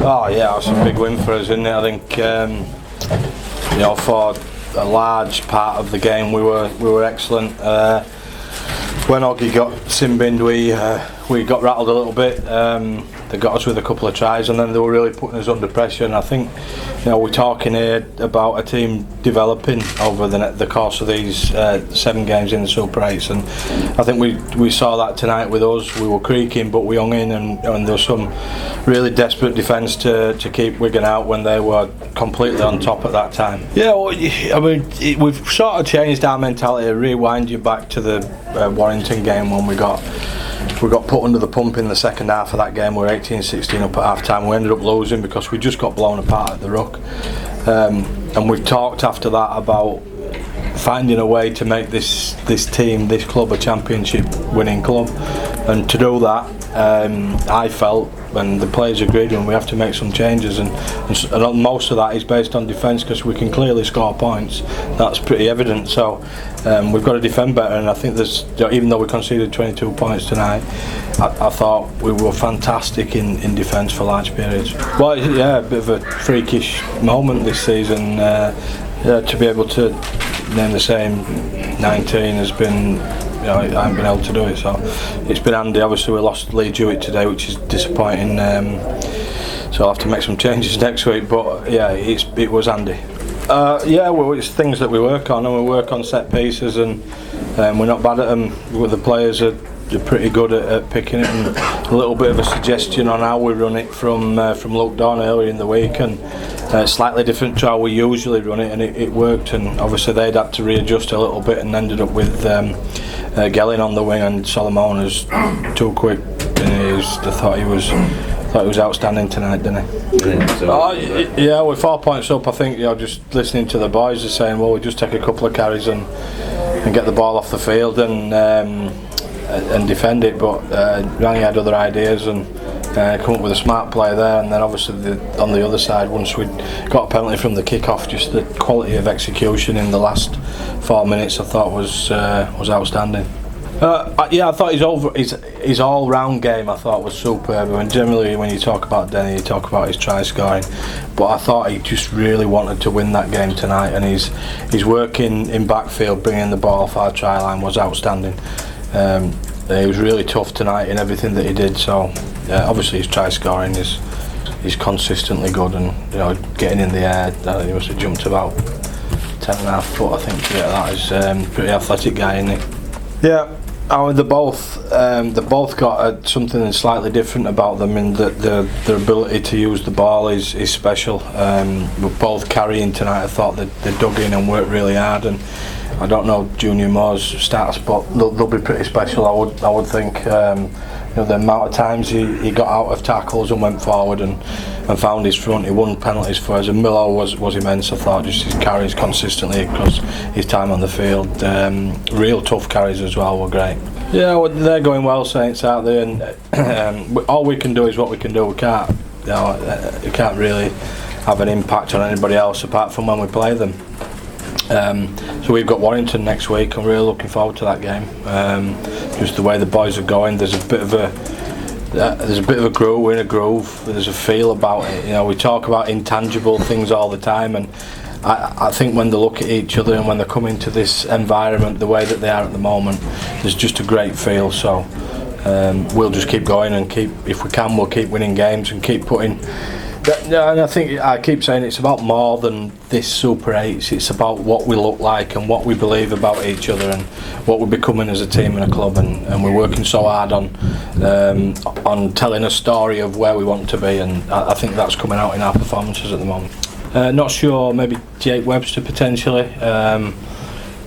Oh yeah, it's a big win for us, isn't it? I think for a large part of the game we were excellent. When Oggy got sin-binned, we got rattled a little bit. They got us with a couple of tries, and then they were really putting us under pressure. And I think, we're talking here about a team developing over the course of these 7 games in the Super 8s, and I think we saw that tonight with us. We were creaking, but we hung in, and there was some really desperate defence to keep Wigan out when they were completely on top at that time. Yeah, well, I mean, we've sort of changed our mentality. Rewind you back to the Warrington game when we got put under the pump in the second half of that game. We were 18-16 up at half time. We ended up losing because we just got blown apart at the ruck. And we've talked after that about finding a way to make this team, this club, a championship winning club. And to do that, I felt, and the players agreed, and we have to make some changes, and most of that is based on defence, because we can clearly score points. That's pretty evident. So we've got to defend better, and I think there's, even though we conceded 22 points tonight, I thought we were fantastic in defence for large periods. Well, yeah, a bit of a freakish moment this season. To be able to name the same 19 has been, I haven't been able to do it, so it's been handy. Obviously we lost Lee Jewett today, which is disappointing, so I'll have to make some changes next week, but yeah, it was handy. Well, it's things that we work on, and we work on set pieces, and we're not bad at them. The players are pretty good at picking it, and a little bit of a suggestion on how we run it from Luke Dawn earlier in the week, and slightly different to how we usually run it, and it worked. And obviously they'd had to readjust a little bit, and ended up with Gelling on the wing, and Solomon is too quick. And I thought he was outstanding tonight, didn't he? Yeah, we're 4 points up. I think just listening to the boys are saying, well, we just take a couple of carries and get the ball off the field and defend it. But Rangi had other ideas and come up with a smart play there. And then obviously on the other side, once we got a penalty from the kick-off, just the quality of execution in the last 4 minutes I thought was outstanding. I thought his all-round game I thought was superb. And generally when you talk about Denny, you talk about his try scoring, but I thought he just really wanted to win that game tonight, and his work in backfield, bringing the ball off our try line, was outstanding. He was really tough tonight in everything that he did. So obviously his try scoring is consistently good, and getting in the air, I think he must have jumped about 10.5 foot, I think, to get that. He's a pretty athletic guy, isn't he? Yeah. They both got something slightly different about them, in that their ability to use the ball is special. We're both carrying tonight. I thought they dug in and worked really hard, and I don't know Junior Moore's stats, but they'll be pretty special. I would think. The amount of times he got out of tackles and went forward and found his front. He won penalties for us, and Miller was immense. I thought just his carries consistently across his time on the field. Real tough carries as well were great. Yeah, well, they're going well, Saints, aren't they? And all we can do is what we can do. We can't really have an impact on anybody else apart from when we play them. So we've got Warrington next week. I'm really looking forward to that game. Just the way the boys are going, there's a bit of a groove. We're in a groove. There's a feel about it. We talk about intangible things all the time, and I think when they look at each other and when they come into this environment the way that they are at the moment, there's just a great feel. So we'll just keep going, and if we can, we'll keep winning games and keep putting. And I think I keep saying it's about more than this Super 8s. It's about what we look like and what we believe about each other and what we're becoming as a team and a club. And we're working so hard on telling a story of where we want to be. And I think that's coming out in our performances at the moment. Not sure. Maybe Jake Webster potentially.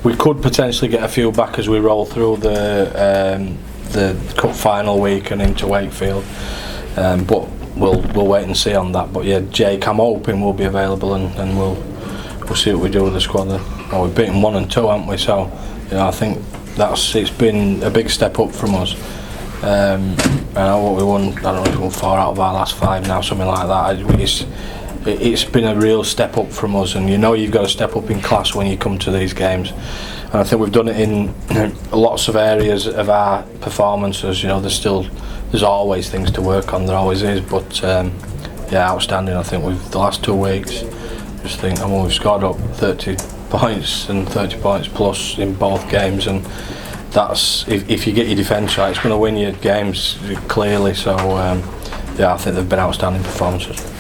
We could potentially get a few back as we roll through the cup final week and into Wakefield. But we'll wait and see on that. But yeah, Jake, I'm hoping will be available, and we'll see what we do with the squad. Well, we've beaten 1 and 2, haven't we? So I think it's been a big step up from us. And what we won, I don't know if we won 4 out of our last 5 now, something like that. It's been a real step up from us, and you've got to step up in class when you come to these games. And I think we've done it in lots of areas of our performances. There's always things to work on, there always is, but yeah, outstanding. I think with the last 2 weeks, just think, I mean, we've scored up 30 points and 30 points plus in both games, and that's if you get your defence right, it's going to win you games clearly. So yeah, I think they've been outstanding performances.